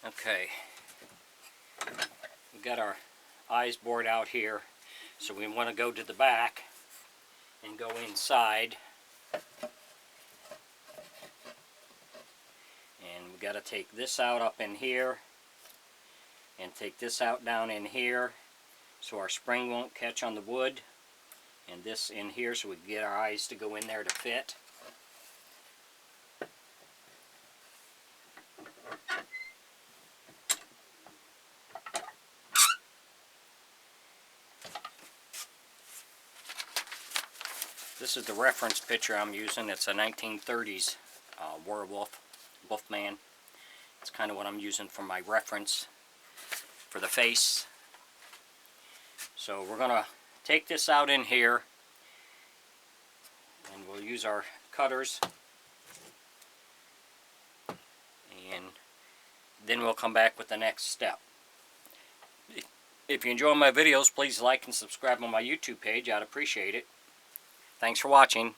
Okay, we got our eyes bored out here, so we want to go to the back and go inside. And we got to take this out up in here and take this out down in here so our spring won't catch on the wood, and this in here so we can get our eyes to go in there to fit. This is the reference picture I'm using. It's a 1930s Wolfman. It's kind of what I'm using for my reference for the face. So we're going to take this out in here, and we'll use our cutters, and then we'll come back with the next step. If you enjoy my videos, please like and subscribe on my YouTube page. I'd appreciate it. Thanks for watching.